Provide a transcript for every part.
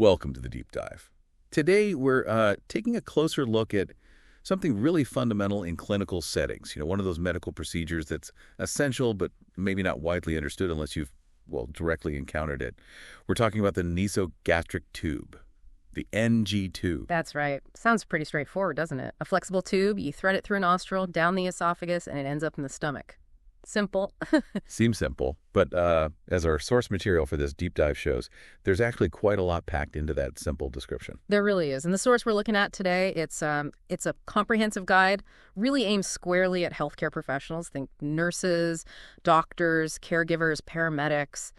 Welcome to the Deep Dive. Today, we're taking a closer look at something really fundamental in clinical settings. One of those medical procedures that's essential but maybe not widely understood unless you've, directly encountered it. We're talking about the nasogastric tube, the NG tube. That's right. Sounds pretty straightforward, doesn't it? A flexible tube, you thread it through a nostril, down the esophagus, and it ends up in the stomach. Simple. Seems simple, but as our source material for this deep dive shows, there's actually quite a lot packed into that simple description. There really is. And the source we're looking at today, it's a comprehensive guide, really aimed squarely at healthcare professionals. Think nurses, doctors, caregivers, paramedics,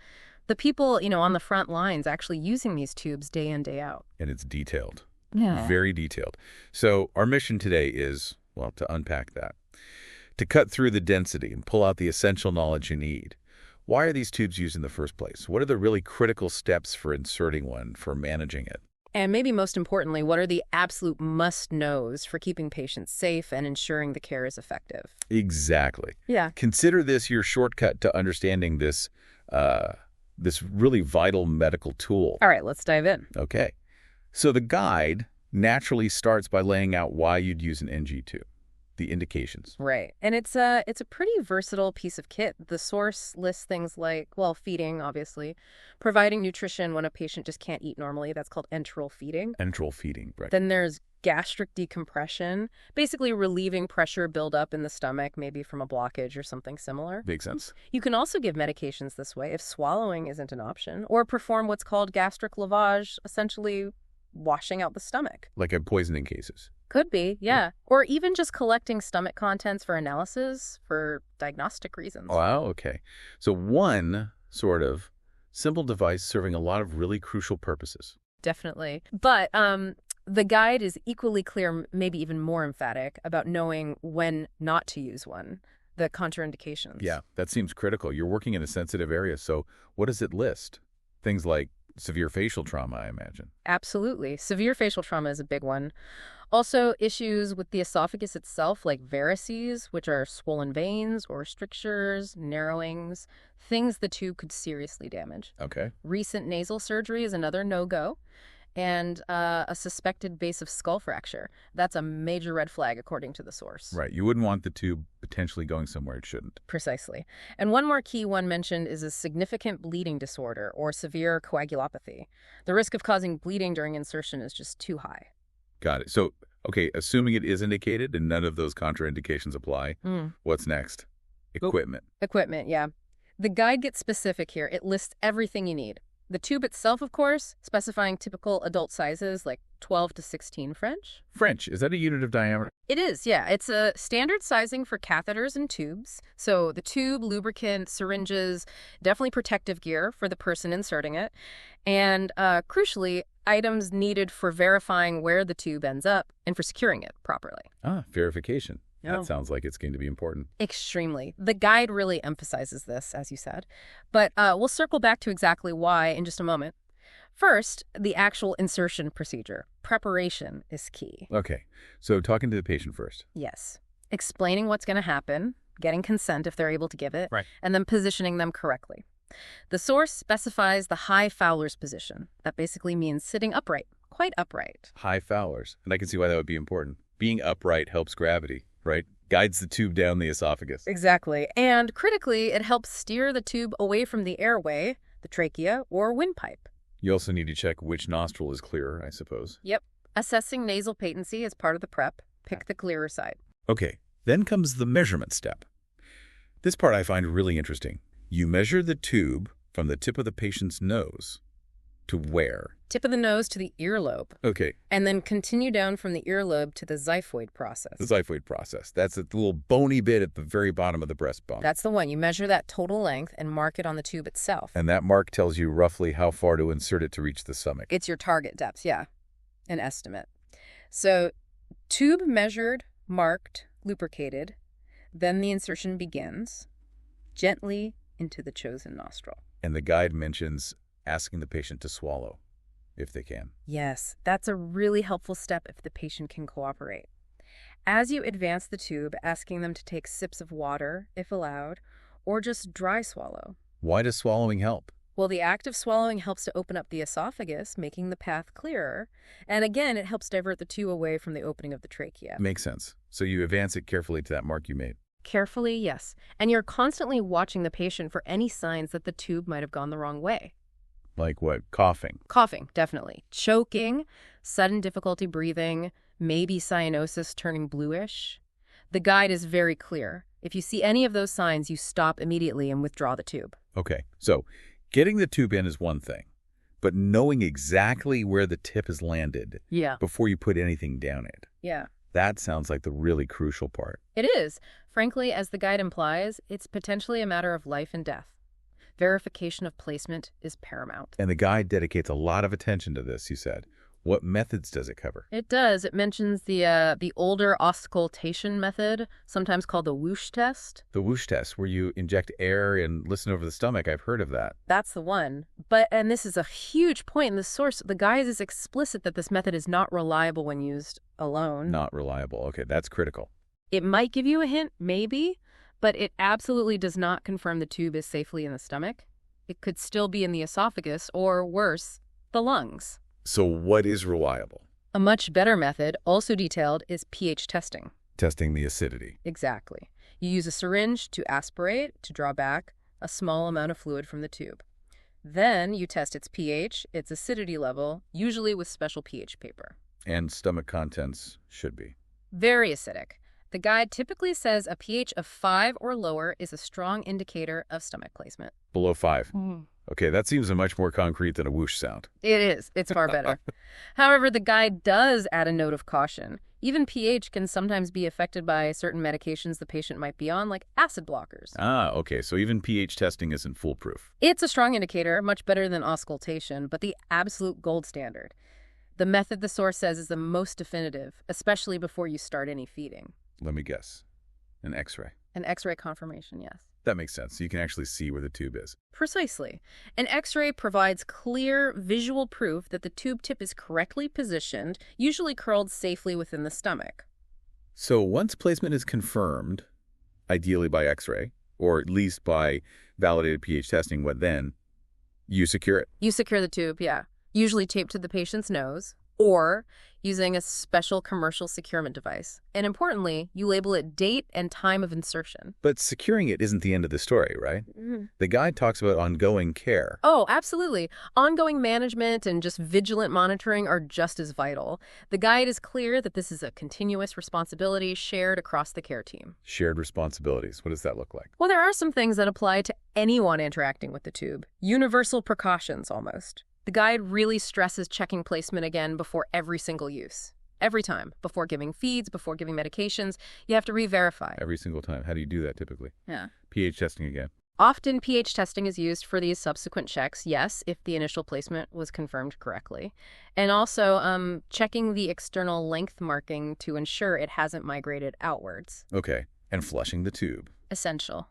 the people, on the front lines actually using these tubes day in, day out. And it's detailed. Yeah. Very detailed. So our mission today is, to unpack that. To cut through the density and pull out the essential knowledge you need. Why are these tubes used in the first place? What are the really critical steps for inserting one, for managing it? And maybe most importantly, what are the absolute must-knows for keeping patients safe and ensuring the care is effective? Exactly. Yeah. Consider this your shortcut to understanding this really vital medical tool. All right, let's dive in. Okay. So the guide naturally starts by laying out why you'd use an NG tube. The indications. Right. And it's a pretty versatile piece of kit. The source lists things like, feeding, obviously, providing nutrition when a patient just can't eat normally. That's called enteral feeding. Enteral feeding, right. Then there's gastric decompression, basically relieving pressure buildup in the stomach, maybe from a blockage or something similar. Makes sense. You can also give medications this way if swallowing isn't an option, or perform what's called gastric lavage, essentially washing out the stomach. Like in poisoning cases. Could be, yeah. Or even just collecting stomach contents for analysis for diagnostic reasons. Wow, okay. So one sort of simple device serving a lot of really crucial purposes. Definitely. But the guide is equally clear, maybe even more emphatic, about knowing when not to use one, the contraindications. Yeah, that seems critical. You're working in a sensitive area, so what does it list? Things like severe facial trauma, I imagine. Absolutely. Severe facial trauma is a big one. Also, issues with the esophagus itself, like varices, which are swollen veins or strictures, narrowings, things the tube could seriously damage. Okay. Recent nasal surgery is another no-go. And a suspected base of skull fracture. That's a major red flag, according to the source. Right. You wouldn't want the tube potentially going somewhere it shouldn't. Precisely. And one more key one mentioned is a significant bleeding disorder or severe coagulopathy. The risk of causing bleeding during insertion is just too high. Got it. So, okay, assuming it is indicated and none of those contraindications apply, what's next? Equipment. Equipment, yeah. The guide gets specific here. It lists everything you need. The tube itself, of course, specifying typical adult sizes like 12 to 16 French. French, is that a unit of diameter? It is, yeah. It's a standard sizing for catheters and tubes. So the tube, lubricant, syringes, definitely protective gear for the person inserting it. And crucially, items needed for verifying where the tube ends up and for securing it properly. Verification. Oh. That sounds like it's going to be important. Extremely. The guide really emphasizes this, as you said. But we'll circle back to exactly why in just a moment. First, the actual insertion procedure. Preparation is key. Okay. So talking to the patient first. Yes. Explaining what's going to happen, getting consent if they're able to give it, right, and then positioning them correctly. The source specifies the high Fowler's position. That basically means sitting upright, quite upright. High Fowler's. And I can see why that would be important. Being upright helps gravity. Right? Guides the tube down the esophagus. Exactly. And critically, it helps steer the tube away from the airway, the trachea, or windpipe. You also need to check which nostril is clearer, I suppose. Yep. Assessing nasal patency is part of the prep. Pick the clearer side. Okay. Then comes the measurement step. This part I find really interesting. You measure the tube from the tip of the patient's nose to where? Tip of the nose to the earlobe. Okay. And then continue down from the earlobe to the xiphoid process. The xiphoid process. That's a little bony bit at the very bottom of the breastbone. That's the one. You measure that total length and mark it on the tube itself. And that mark tells you roughly how far to insert it to reach the stomach. It's your target depth, yeah. An estimate. So, tube measured, marked, lubricated. Then the insertion begins gently into the chosen nostril. And the guide mentions asking the patient to swallow, if they can. Yes, that's a really helpful step if the patient can cooperate. As you advance the tube, asking them to take sips of water, if allowed, or just dry swallow. Why does swallowing help? Well, the act of swallowing helps to open up the esophagus, making the path clearer. And again, it helps divert the tube away from the opening of the trachea. Makes sense. So you advance it carefully to that mark you made. Carefully, yes. And you're constantly watching the patient for any signs that the tube might have gone the wrong way. Like what? Coughing. Coughing, definitely. Choking, sudden difficulty breathing, maybe cyanosis turning bluish. The guide is very clear. If you see any of those signs, you stop immediately and withdraw the tube. Okay, so getting the tube in is one thing, but knowing exactly where the tip has landed before you put anything down it. Yeah. That sounds like the really crucial part. It is. Frankly, as the guide implies, it's potentially a matter of life and death. Verification of placement is paramount. And the guide dedicates a lot of attention to this, you said. What methods does it cover? It does. It mentions the older auscultation method, sometimes called the whoosh test. The whoosh test, where you inject air and listen over the stomach. I've heard of that. That's the one. And this is a huge point in the source. The guide is explicit that this method is not reliable when used alone. Not reliable. Okay, that's critical. It might give you a hint, maybe, but it absolutely does not confirm the tube is safely in the stomach. It could still be in the esophagus, or worse, the lungs. So what is reliable? A much better method, also detailed, is pH testing. Testing the acidity. Exactly. You use a syringe to aspirate, to draw back a small amount of fluid from the tube. Then you test its pH, its acidity level, usually with special pH paper. And stomach contents should be. Very acidic. The guide typically says a pH of 5 or lower is a strong indicator of stomach placement. Below 5. Okay, that seems much more concrete than a whoosh sound. It is. It's far better. However, the guide does add a note of caution. Even pH can sometimes be affected by certain medications the patient might be on, like acid blockers. Ah, okay, so even pH testing isn't foolproof. It's a strong indicator, much better than auscultation, but the absolute gold standard. The method the source says is the most definitive, especially before you start any feeding. Let me guess. An X-ray. An X-ray confirmation, yes. That makes sense. So you can actually see where the tube is. Precisely. An X-ray provides clear visual proof that the tube tip is correctly positioned, usually curled safely within the stomach. So once placement is confirmed, ideally by X-ray, or at least by validated pH testing, what then? You secure it. You secure the tube, yeah. Usually taped to the patient's nose, or using a special commercial securement device. And importantly, you label it date and time of insertion. But securing it isn't the end of the story, right? The guide talks about ongoing care. Oh, absolutely. Ongoing management and just vigilant monitoring are just as vital. The guide is clear that this is a continuous responsibility shared across the care team. Shared responsibilities. What does that look like? Well, there are some things that apply to anyone interacting with the tube. Universal precautions, almost. The guide really stresses checking placement again before every single use. Every time. Before giving feeds, before giving medications, you have to re-verify. Every single time. How do you do that typically? Yeah. pH testing again. Often pH testing is used for these subsequent checks, yes, if the initial placement was confirmed correctly. And also checking the external length marking to ensure it hasn't migrated outwards. Okay. And flushing the tube. Essential.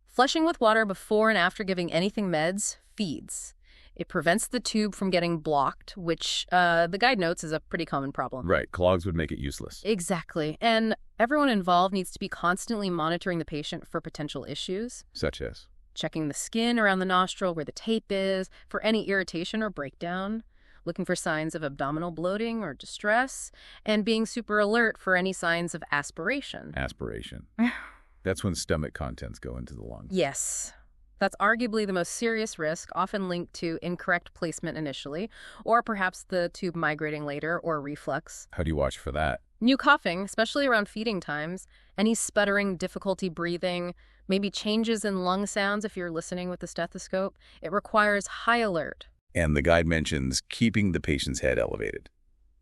Flushing with water before and after giving anything meds feeds. It prevents the tube from getting blocked, which the guide notes is a pretty common problem. Right. Clogs would make it useless. Exactly. And everyone involved needs to be constantly monitoring the patient for potential issues. Such as? Checking the skin around the nostril where the tape is for any irritation or breakdown. Looking for signs of abdominal bloating or distress. And being super alert for any signs of aspiration. Aspiration. That's when stomach contents go into the lungs. Yes. That's arguably the most serious risk, often linked to incorrect placement initially, or perhaps the tube migrating later, or reflux. How do you watch for that? New coughing, especially around feeding times, any sputtering, difficulty breathing, maybe changes in lung sounds if you're listening with the stethoscope. It requires high alert. And the guide mentions keeping the patient's head elevated.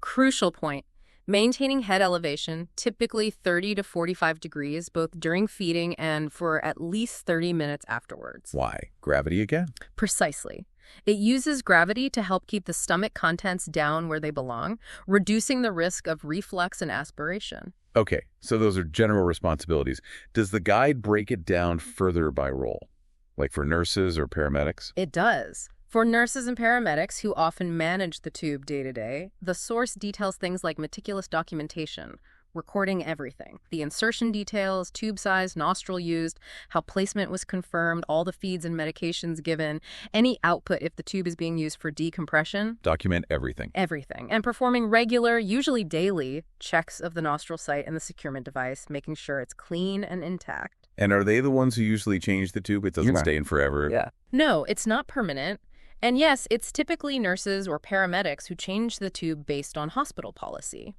Crucial point. Maintaining head elevation, typically 30 to 45 degrees, both during feeding and for at least 30 minutes afterwards. Why? Gravity again? Precisely. It uses gravity to help keep the stomach contents down where they belong, reducing the risk of reflux and aspiration. Okay, so those are general responsibilities. Does the guide break it down further by role? Like for nurses or paramedics? It does. For nurses and paramedics who often manage the tube day to day, the source details things like meticulous documentation, recording everything. The insertion details, tube size, nostril used, how placement was confirmed, all the feeds and medications given, any output if the tube is being used for decompression. Document everything. Everything. And performing regular, usually daily, checks of the nostril site and the securement device, making sure it's clean and intact. And are they the ones who usually change the tube? It doesn't stay in forever? Yeah. No, it's not permanent. And yes, it's typically nurses or paramedics who change the tube based on hospital policy.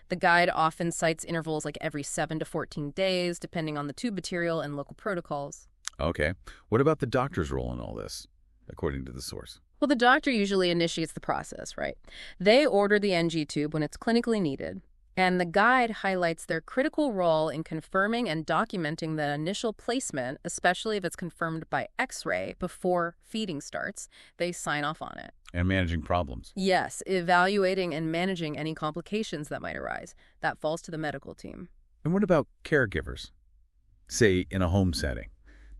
The guide often cites intervals like every 7 to 14 days, depending on the tube material and local protocols. Okay. What about the doctor's role in all this, according to the source? Well, the doctor usually initiates the process, right? They order the NG tube when it's clinically needed. And the guide highlights their critical role in confirming and documenting the initial placement, especially if it's confirmed by X-ray before feeding starts. They sign off on it. And managing problems. Yes, evaluating and managing any complications that might arise. That falls to the medical team. And what about caregivers? Say, in a home setting.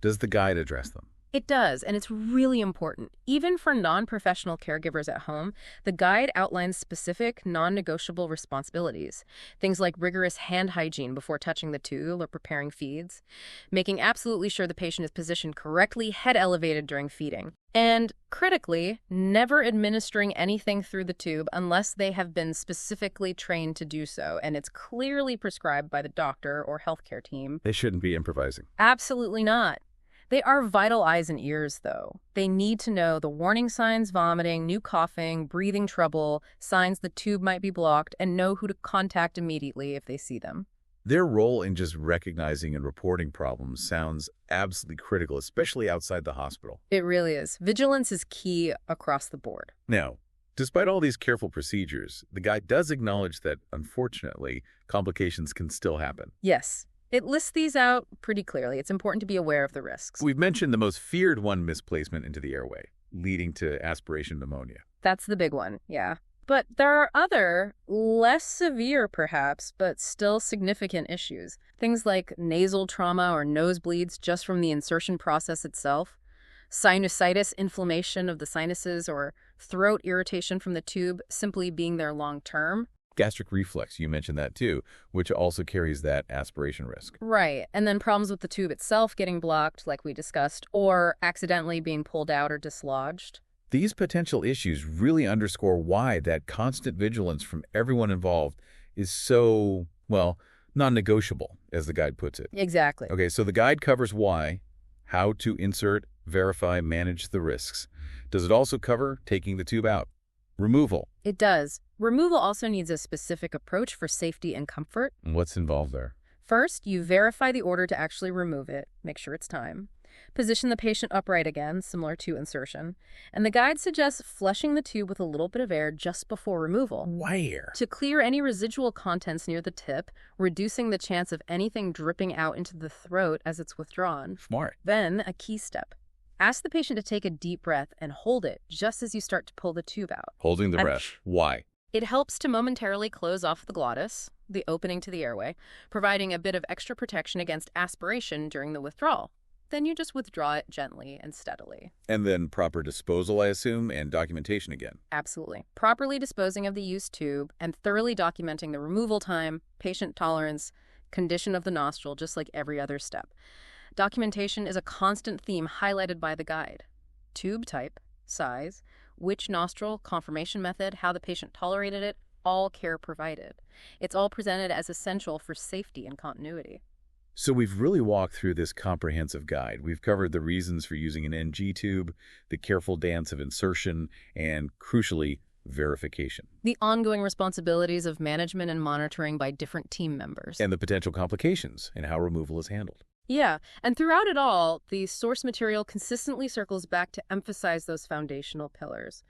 Does the guide address them? It does, and it's really important. Even for non-professional caregivers at home, the guide outlines specific, non-negotiable responsibilities. Things like rigorous hand hygiene before touching the tube or preparing feeds, making absolutely sure the patient is positioned correctly, head elevated during feeding, and, critically, never administering anything through the tube unless they have been specifically trained to do so, and it's clearly prescribed by the doctor or healthcare team. They shouldn't be improvising. Absolutely not. They are vital eyes and ears, though. They need to know the warning signs, vomiting, new coughing, breathing trouble, signs the tube might be blocked, and know who to contact immediately if they see them. Their role in just recognizing and reporting problems sounds absolutely critical, especially outside the hospital. It really is. Vigilance is key across the board. Now, despite all these careful procedures, the guide does acknowledge that, unfortunately, complications can still happen. Yes. It lists these out pretty clearly. It's important to be aware of the risks. We've mentioned the most feared one, misplacement into the airway, leading to aspiration pneumonia. That's the big one, yeah. But there are other, less severe perhaps, but still significant issues. Things like nasal trauma or nosebleeds just from the insertion process itself, sinusitis, inflammation of the sinuses, or throat irritation from the tube simply being there long-term. Gastric reflux, you mentioned that too, which also carries that aspiration risk. Right, and then problems with the tube itself getting blocked, like we discussed, or accidentally being pulled out or dislodged. These potential issues really underscore why that constant vigilance from everyone involved is so, well, non-negotiable, as the guide puts it. Exactly. Okay, so the guide covers why, how to insert, verify, manage the risks. Does it also cover taking the tube out? Removal. It does. Removal also needs a specific approach for safety and comfort. What's involved there? First, you verify the order to actually remove it, make sure it's time. Position the patient upright again, similar to insertion. And the guide suggests flushing the tube with a little bit of air just before removal. Where? To clear any residual contents near the tip, reducing the chance of anything dripping out into the throat as it's withdrawn. Smart. Then, a key step. Ask the patient to take a deep breath and hold it just as you start to pull the tube out. Holding the breath. Why? It helps to momentarily close off the glottis, the opening to the airway, providing a bit of extra protection against aspiration during the withdrawal. Then you just withdraw it gently and steadily. And then proper disposal, I assume, and documentation again. Absolutely. Properly disposing of the used tube and thoroughly documenting the removal time, patient tolerance, condition of the nostril, just like every other step. Documentation is a constant theme highlighted by the guide. Tube type, size, which nostril, confirmation method, how the patient tolerated it, all care provided. It's all presented as essential for safety and continuity. So we've really walked through this comprehensive guide. We've covered the reasons for using an NG tube, the careful dance of insertion, and, crucially, verification. The ongoing responsibilities of management and monitoring by different team members. And the potential complications and how removal is handled. Yeah, and throughout it all, the source material consistently circles back to emphasize those foundational pillars.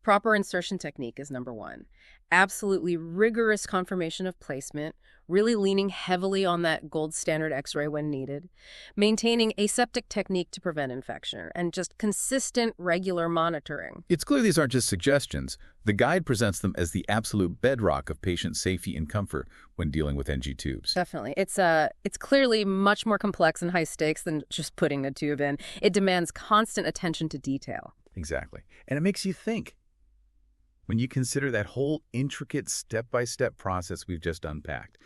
Proper insertion technique is number one. Absolutely rigorous confirmation of placement, really leaning heavily on that gold standard X-ray when needed. Maintaining aseptic technique to prevent infection, and just consistent, regular monitoring. It's clear these aren't just suggestions. The guide presents them as the absolute bedrock of patient safety and comfort when dealing with NG tubes. Definitely. It's clearly much more complex and high stakes than just putting a tube in. It demands constant attention to detail. Exactly. And it makes you think. When you consider that whole intricate step-by-step process we've just unpacked,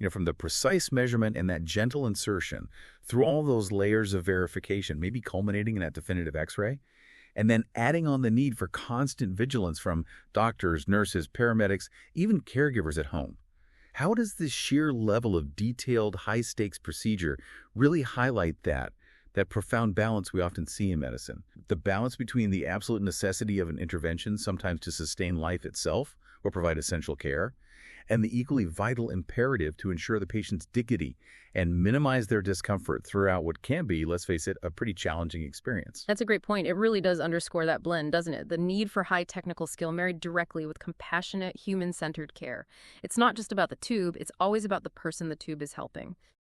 from the precise measurement and that gentle insertion through all those layers of verification, maybe culminating in that definitive X-ray, and then adding on the need for constant vigilance from doctors, nurses, paramedics, even caregivers at home. How does this sheer level of detailed, high-stakes procedure really highlight that profound balance we often see in medicine? The balance between the absolute necessity of an intervention, sometimes to sustain life itself or provide essential care, and the equally vital imperative to ensure the patient's dignity and minimize their discomfort throughout what can be, let's face it, a pretty challenging experience. That's a great point. It really does underscore that blend, doesn't it? The need for high technical skill married directly with compassionate, human-centered care. It's not just about the tube, it's always about the person the tube is helping.